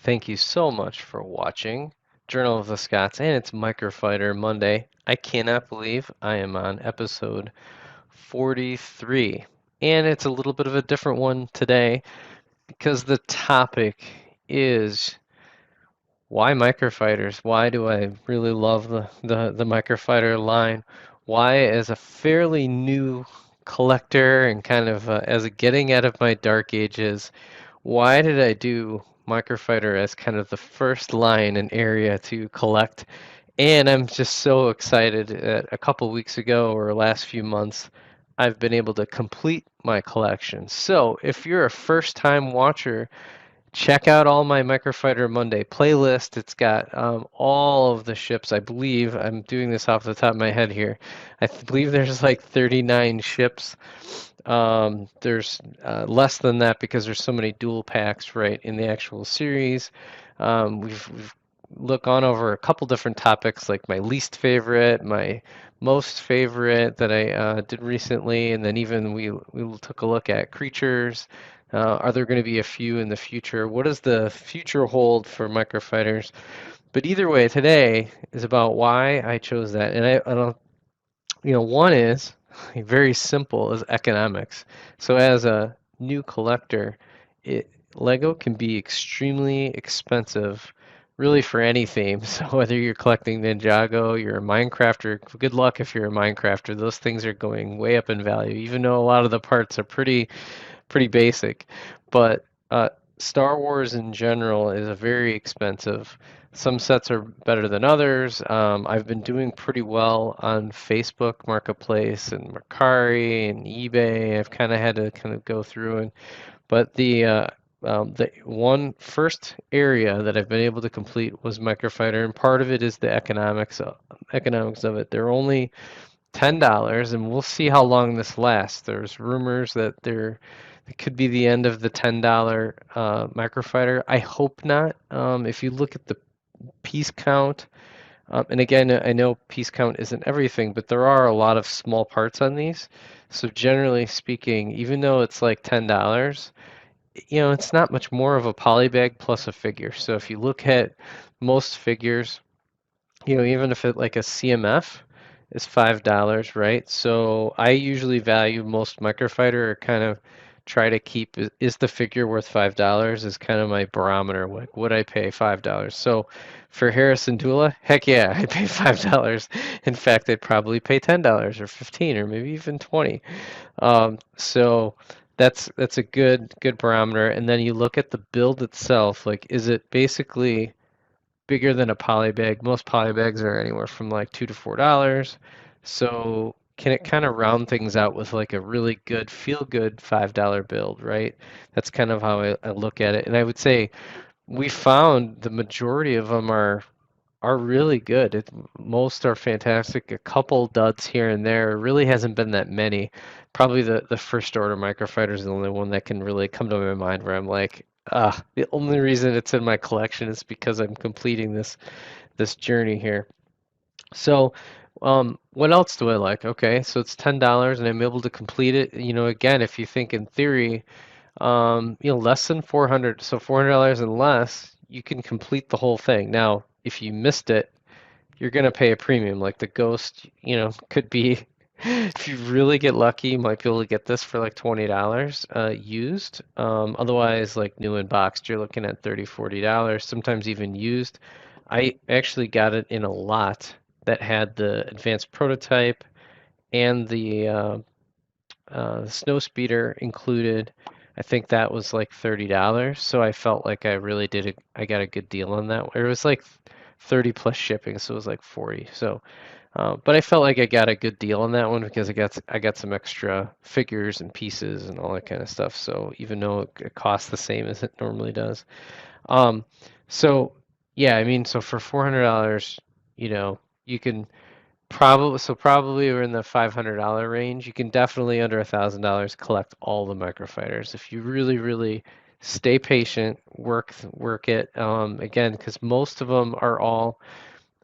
Thank you so much for watching Journal of the Scots, and it's Microfighter Monday. I cannot believe I am on episode 43, and it's a little bit of a different one today because the topic is why microfighters? Why do I really love the microfighter line? Why, as a fairly new collector and kind of as a getting out of my dark ages, why did I do microfighter as kind of the first line and area to collect? And I'm just so excited that a couple weeks ago or last few months, I've been able to complete my collection. So if you're a first time watcher, check out all my Microfighter Monday playlist. It's got all of the ships. I believe I'm doing this off the top of my head here. Believe there's like 39 ships. There's less than that because there's so many dual packs right in the actual series. We've look on over a couple different topics like my least favorite, my most favorite that I did recently, and then even we took a look at creatures. Are there going to be a few in the future? What does the future hold for microfighters? But either way, today is about why I chose that, and I don't, one is very simple is economics. So as a new collector, Lego can be extremely expensive really for any theme. So whether you're collecting Ninjago, you're a Minecrafter, good luck if you're a Minecrafter. Those things are going way up in value, even though a lot of the parts are pretty basic. But Star Wars in general is a very expensive. Some sets are better than others. I've been doing pretty well on Facebook Marketplace and Mercari and eBay. I've kind of had to kind of go through and, but the one first area that I've been able to complete was Microfighter, and part of it is the economics of it. They're only $10, and we'll see how long this lasts. There's rumors that it could be the end of the $10 microfighter. I hope not. If you look at the piece count, and again, I know piece count isn't everything, but there are a lot of small parts on these. So generally speaking, even though it's like $10, it's not much more of a polybag plus a figure. So if you look at most figures, even if it like a CMF is $5, right? So I usually value most microfighter or kind of try to keep is the figure worth $5 is kind of my barometer. Like, would I pay $5? So for Harrison Dula, heck yeah, I pay $5. In fact, I'd probably pay $10 or 15 or maybe even 20. So that's a good barometer. And then you look at the build itself, like is it basically bigger than a poly bag? Most poly bags are anywhere from like $2 to $4. So can it kind of round things out with like a really good, feel good $5 build, right? That's kind of how I look at it. And I would say we found the majority of them are really good. Most are fantastic. A couple duds here and there. Really hasn't been that many. Probably the first order microfighter is the only one that can really come to my mind where I'm like, the only reason it's in my collection is because I'm completing this journey here. So, what else do I like? Okay, so it's $10 and I'm able to complete it. Again, if you think in theory, less than 400, so $400 and less, you can complete the whole thing. Now, if you missed it, you're gonna pay a premium. Like the Ghost, could be, if you really get lucky, you might be able to get this for like $20 used. Otherwise, like new and boxed, you're looking at $30, $40, sometimes even used. I actually got it in a lot that had the advanced prototype and the snow speeder included. I think that was like $30. So I felt like I really I got a good deal on that. It was like 30 plus shipping, so it was like 40. So, but I felt like I got a good deal on that one because I got some extra figures and pieces and all that kind of stuff. So even though it costs the same as it normally does. Um, so yeah, I mean, so for $400, you can probably we're in the $500 range. You can definitely under $1,000 collect all the microfighters if you really stay patient, work it. Again, because most of them are all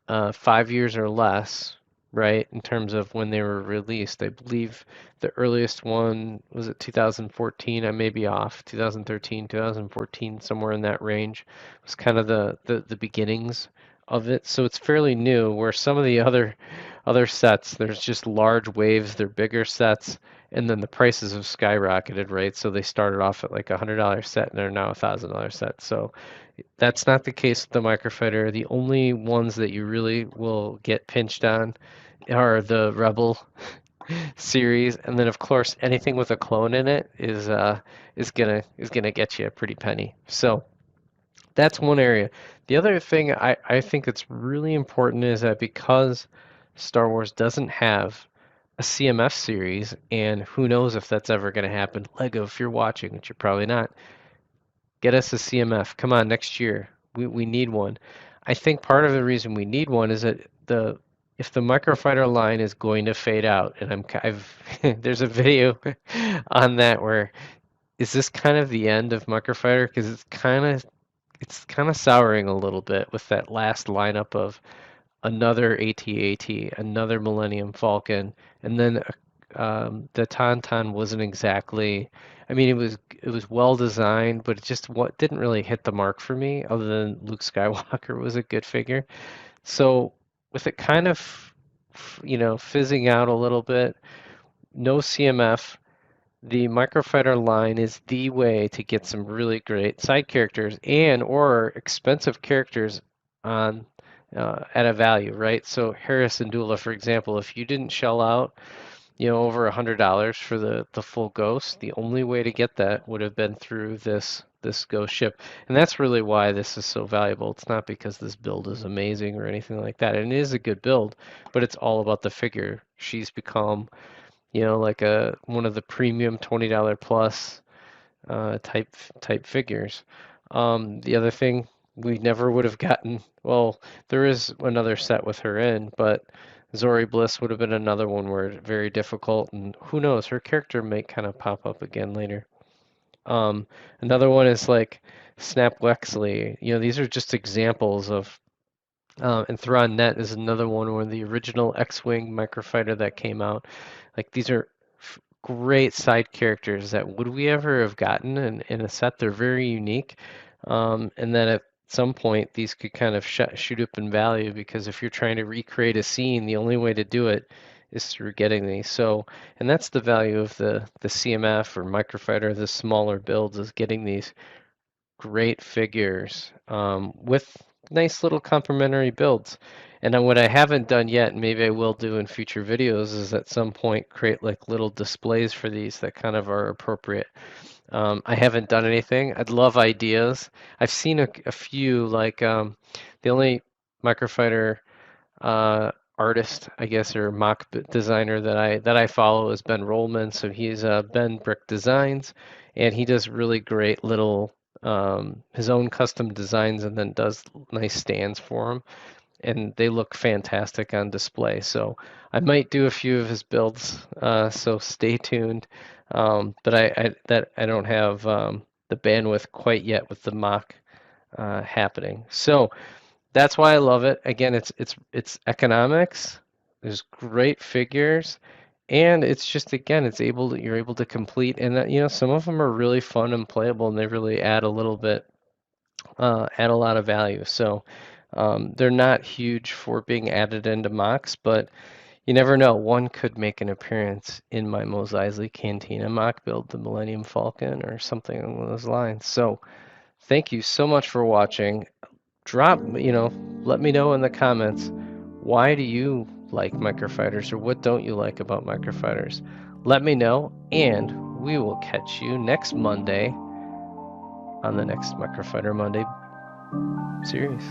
5 years or less, right? In terms of when they were released. I believe the earliest one was it 2014. I may be off. 2013, 2014, somewhere in that range was kind of the beginnings of it. So it's fairly new. Where some of the other sets, there's just large waves. They're bigger sets, and then the prices have skyrocketed, right? So they started off at like $100 set, and they're now $1,000 set. So that's not the case with the microfighter. The only ones that you really will get pinched on are the Rebel series, and then of course anything with a clone in it is gonna get you a pretty penny. So that's one area. The other thing I think that's really important is that because Star Wars doesn't have a CMF series, and who knows if that's ever going to happen. Lego, if you're watching, which you're probably not, get us a CMF. Come on, next year. We need one. I think part of the reason we need one is that the if the microfighter line is going to fade out, and I've there's a video on that where is this kind of the end of microfighter because it's kind of souring a little bit with that last lineup of another AT-AT, another Millennium Falcon, and then the Tauntaun wasn't exactly. I mean, it was well designed, but it just what didn't really hit the mark for me. Other than Luke Skywalker was a good figure. So with it kind of, fizzing out a little bit, no CMF. The Microfighter line is the way to get some really great side characters and or expensive characters on at a value, right? So Harris and Dula, for example, if you didn't shell out, over $100 for the full Ghost, the only way to get that would have been through this Ghost ship, and that's really why this is so valuable. It's not because this build is amazing or anything like that. And it is a good build, but it's all about the figure. She's become like one of the premium $20 plus type figures. The other thing we never would have gotten, well, there is another set with her in, but Zori Bliss would have been another one where it's very difficult, and who knows, her character may kind of pop up again later. Another one is like Snap Wexley. These are just examples of and Thrawn Net is another one where the original X-Wing microfighter that came out. Like these are great side characters that would we ever have gotten in a set? They're very unique. And then at some point, these could kind of shoot up in value because if you're trying to recreate a scene, the only way to do it is through getting these. So, and that's the value of the CMF or microfighter, the smaller builds, is getting these great figures with nice little complementary builds. And then what I haven't done yet, and maybe I will do in future videos, is at some point create like little displays for these that kind of are appropriate. I haven't done anything. I'd love ideas. I've seen a few, like the only microfighter artist, I guess, or mock designer that I follow is Ben Rollman. So he's Ben Brick Designs, and he does really great little his own custom designs and then does nice stands for them, and they look fantastic on display. So I might do a few of his builds. So stay tuned. But I don't have the bandwidth quite yet with the mock happening. So that's why I love it. Again, it's economics. There's great figures, and it's just again, you're able to complete, and some of them are really fun and playable, and they really add a little bit, add a lot of value. So they're not huge for being added into mocks, but you never know. One could make an appearance in my Mos Eisley Cantina mock build, the Millennium Falcon, or something along those lines. So thank you so much for watching. Let me know in the comments, why do you like microfighters or what don't you like about microfighters? Let me know, and we will catch you next Monday on the next Microfighter Monday series.